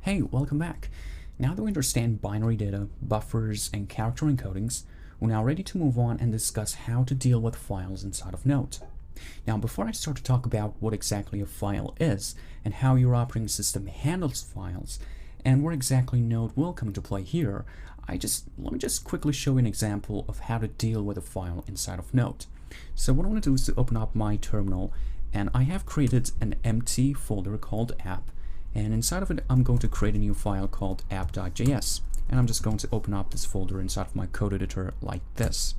Hey, welcome back. Now that we understand binary data, buffers, and character encodings, we're now ready to move on and discuss how to deal with files inside of Node. Now, before I start to talk about what exactly a file is and how your operating system handles files and where exactly Node will come into play here, let me just quickly show you an example of how to deal with a file inside of Node. So what I want to do is to open up my terminal, and I have created an empty folder called app. And inside of it, I'm going to create a new file called app.js. And I'm just going to open up this folder inside of my code editor like this.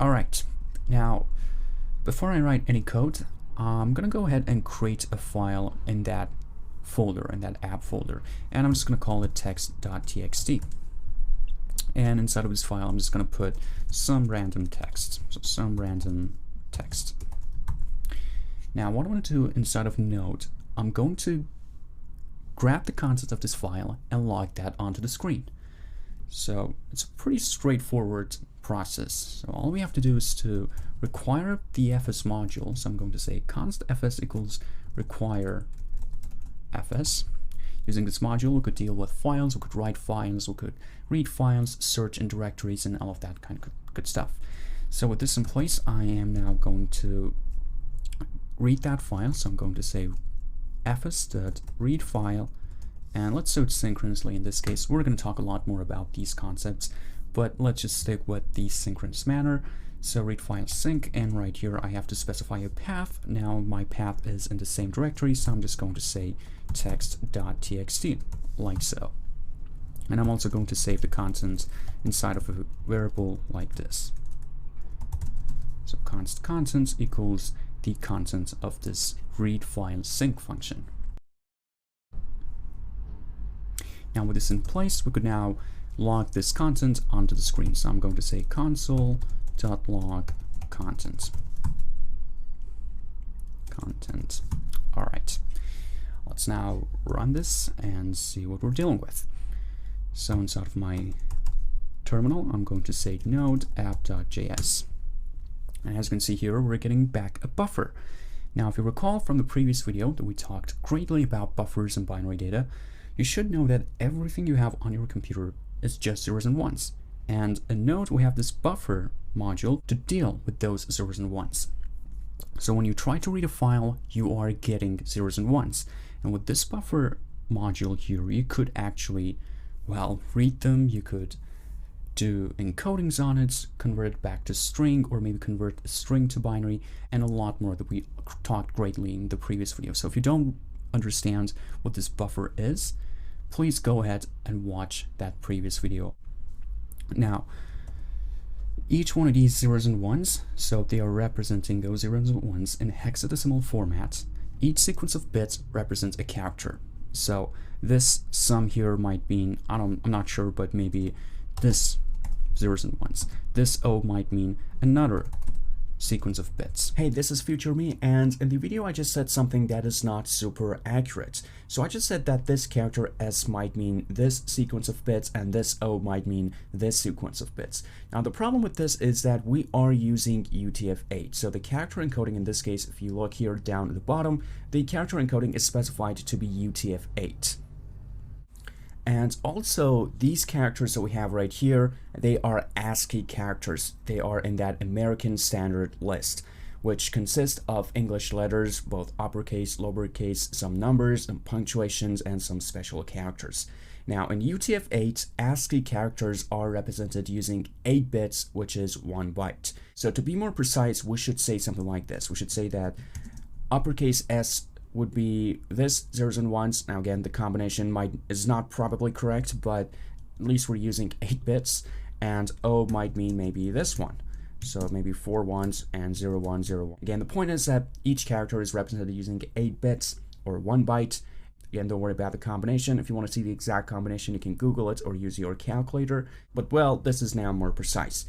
All right, now, before I write any code, I'm going to go ahead and create a file in that folder, in that app folder. And I'm just going to call it text.txt. And inside of this file, I'm just going to put some random text. So some random text. Now, what I want to do inside of Node, I'm going to grab the contents of this file and log that onto the screen. So it's a pretty straightforward process. So all we have to do is to require the fs module. So I'm going to say const fs equals require fs. Using this module, we could deal with files, we could write files, we could read files, search in directories, and all of that kind of good stuff. So with this in place, I am now going to read that file. So I'm going to say fs.read file, and let's search synchronously. In this case, we're going to talk a lot more about these concepts, but let's just stick with the synchronous manner. So read file sync, and right here I have to specify a path. Now my path is in the same directory, so I'm just going to say text.txt, like so. And I'm also going to save the contents inside of a variable like this. So const contents equals the contents of this read file sync function. Now with this in place, we could now log this content onto the screen. So I'm going to say console.log content. All right, let's now run this and see what we're dealing with. So inside of my terminal, I'm going to say node app.js. And as you can see here, we're getting back a buffer. Now, if you recall from the previous video that we talked greatly about buffers and binary data, you should know that everything you have on your computer is just zeros and ones. And in Node, we have this buffer module to deal with those zeros and ones. So when you try to read a file, you are getting zeros and ones. And with this buffer module here, you could actually, well, read them. You could do encodings on it, convert it back to string, or maybe convert a string to binary, and a lot more that we talked greatly in the previous video. So if you don't understand what this buffer is, please go ahead and watch that previous video. Now, each one of these zeros and ones, so they are representing those zeros and ones in hexadecimal format. Each sequence of bits represents a character. So this sum here might mean, I'm not sure, but maybe this zeros and ones. This O might mean another sequence of bits. Hey, this is Future Me, and in the video I just said something that is not super accurate. So I just said that this character S might mean this sequence of bits, and this O might mean this sequence of bits. Now the problem with this is that we are using UTF-8. So the character encoding in this case, if you look here down at the bottom, the character encoding is specified to be UTF-8. And also, these characters that we have right here, they are ASCII characters. They are in that American Standard list, which consists of English letters, both uppercase, lowercase, some numbers, and punctuations, and some special characters. Now, in UTF-8, ASCII characters are represented using 8 bits, which is 1 byte. So to be more precise, we should say something like this. We should say that uppercase S would be this zeros and ones. Now again, the combination is not probably correct, but at least we're using 8 bits, and O might mean maybe this one. So maybe 4 ones and 0 1 0 1. Again, the point is that each character is represented using 8 bits or 1 byte. Again, don't worry about the combination. If you want to see the exact combination, you can Google it or use your calculator. But well, this is now more precise.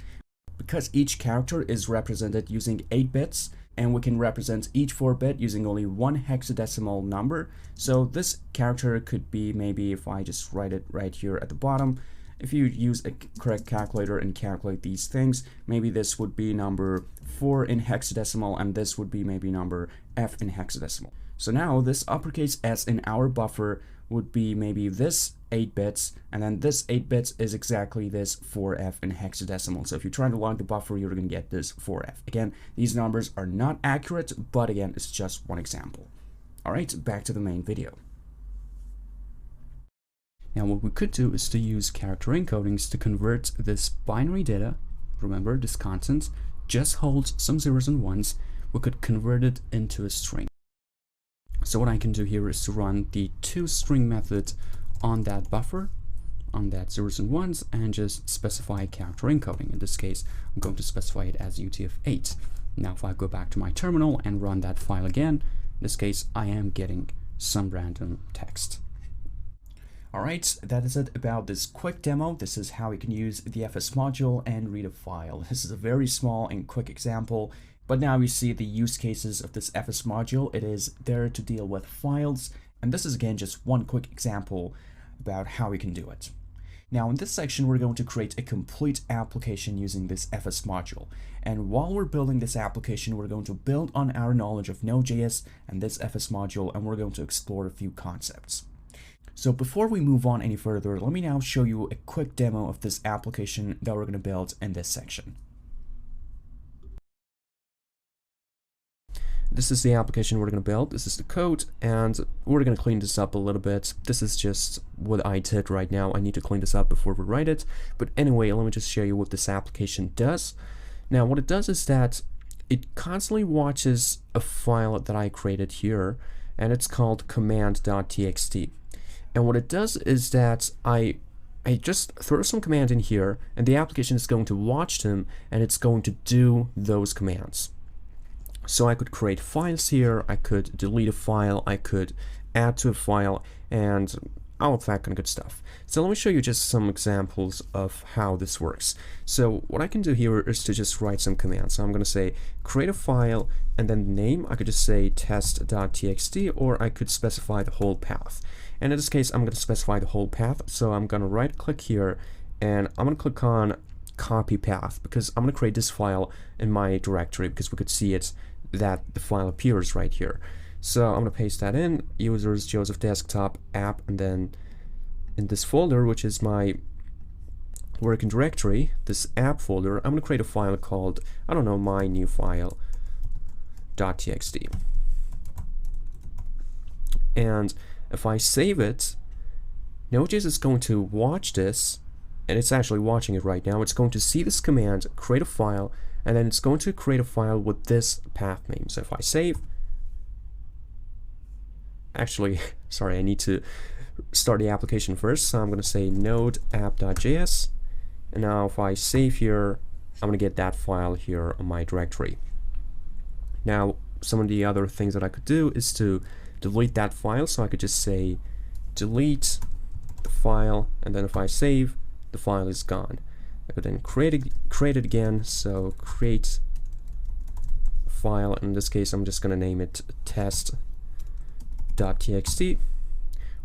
Because each character is represented using 8 bits, and we can represent each 4-bit using only 1 hexadecimal number. So this character could be, maybe if I just write it right here at the bottom, if you use a correct calculator and calculate these things, maybe this would be number 4 in hexadecimal, and this would be maybe number F in hexadecimal. So now this uppercase S in our buffer would be maybe this 8 bits, and then this 8 bits is exactly this 4F in hexadecimal. So if you try to log the buffer, you're going to get this 4F. Again, these numbers are not accurate, but again, it's just one example. All right, back to the main video. Now what we could do is to use character encodings to convert this binary data. Remember, this content just holds some zeros and ones. We could convert it into a string. So what I can do here is to run the toString method on that buffer, on that zeros and ones, and just specify character encoding. In this case, I'm going to specify it as UTF-8. Now if I go back to my terminal and run that file again, in this case, I am getting some random text. Alright, that is it about this quick demo. This is how you can use the FS module and read a file. This is a very small and quick example, but now we see the use cases of this FS module. It is there to deal with files, and this is again just one quick example about how we can do it. Now in this section, we're going to create a complete application using this FS module. And while we're building this application, we're going to build on our knowledge of Node.js and this FS module, and we're going to explore a few concepts. So before we move on any further, let me now show you a quick demo of this application that we're going to build in this section. This is the application we're going to build. This is the code, and we're going to clean this up a little bit. This is just what I did right now. I need to clean this up before we write it. But anyway, let me just show you what this application does. Now, what it does is that it constantly watches a file that I created here, and it's called command.txt. And what it does is that I just throw some command in here, and the application is going to watch them, and it's going to do those commands. So I could create files here, I could delete a file, I could add to a file, and all of that kind of good stuff. So let me show you just some examples of how this works. So what I can do here is to just write some commands. So I'm going to say create a file, and then the name, I could just say test.txt, or I could specify the whole path. And in this case, I'm going to specify the whole path. So I'm going to right click here, and I'm going to click on copy path, because I'm going to create this file in my directory, because we could see it that the file appears right here. So I'm going to paste that in, users, Joseph desktop, app, and then in this folder, which is my working directory, this app folder, I'm going to create a file called, I don't know, my new file.txt. And if I save it, Node.js is going to watch this, and it's actually watching it right now. It's going to see this command, create a file, and then it's going to create a file with this path name. So if I save, actually, sorry, I need to start the application first. So I'm going to say node app.js, and now if I save here, I'm going to get that file here on my directory. Now, some of the other things that I could do is to delete that file. So I could just say delete the file, and then if I save, the file is gone. I could then create it again. So create a file. In this case, I'm just going to name it test.txt.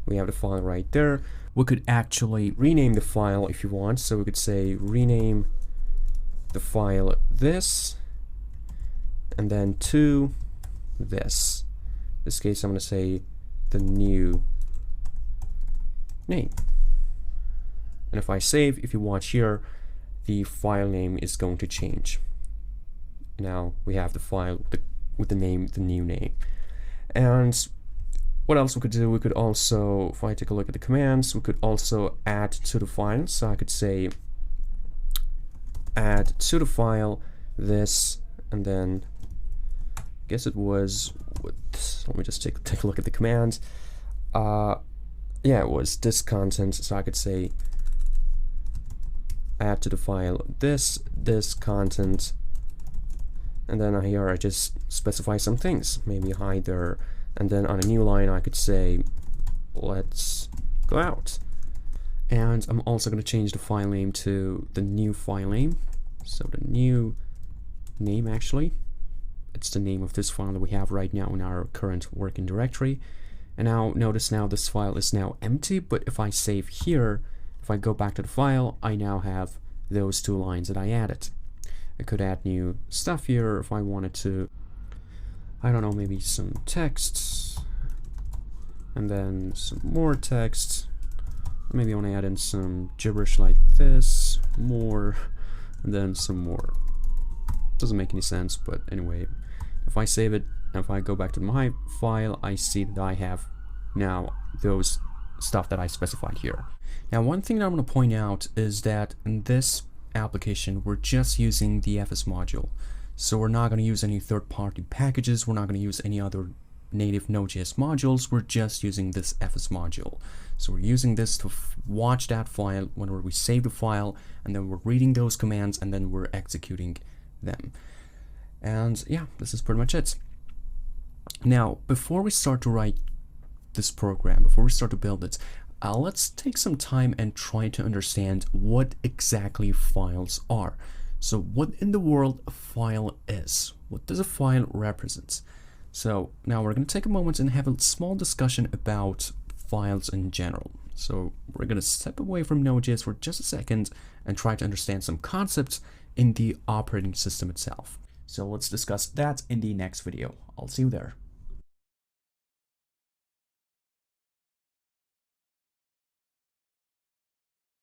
We have the file right there. We could actually rename the file if you want. So we could say rename the file this, and then to this. In this case, I'm going to say the new name. And if I save, if you watch here, the file name is going to change. Now we have the file with the name, the new name. And what else we could do? We could also, if I take a look at the commands, we could also add to the file. So I could say add to the file this, and then I guess it was, let me just take a look at the command. Yeah, it was this content. So I could say add to the file this content, and then here I just specify some things, maybe hide there, and then on a new line I could say let's go out. And I'm also going to change the file name to the new file name. So the new name, actually, it's the name of this file that we have right now in our current working directory. And now notice now this file is now empty, but if I save here, if I go back to the file, I now have those two lines that I added. I could add new stuff here if I wanted to. I don't know, maybe some text. and then some more text. Maybe I want to add in some gibberish like this, more, and then some more. Doesn't make any sense, but anyway, if I save it, and if I go back to my file, I see that I have now those stuff that I specified here. Now, one thing that I'm going to point out is that in this application, we're just using the FS module. So we're not going to use any third-party packages, we're not going to use any other native Node.js modules, we're just using this FS module. So we're using this to watch that file whenever we save the file, and then we're reading those commands, and then we're executing them. And yeah, this is pretty much it. Now, before we start to write this program, before we start to build it, let's take some time and try to understand what exactly files are. So what in the world a file is? What does a file represent? So now we're going to take a moment and have a small discussion about files in general. So we're going to step away from Node.js for just a second and try to understand some concepts in the operating system itself. So let's discuss that in the next video. I'll see you there.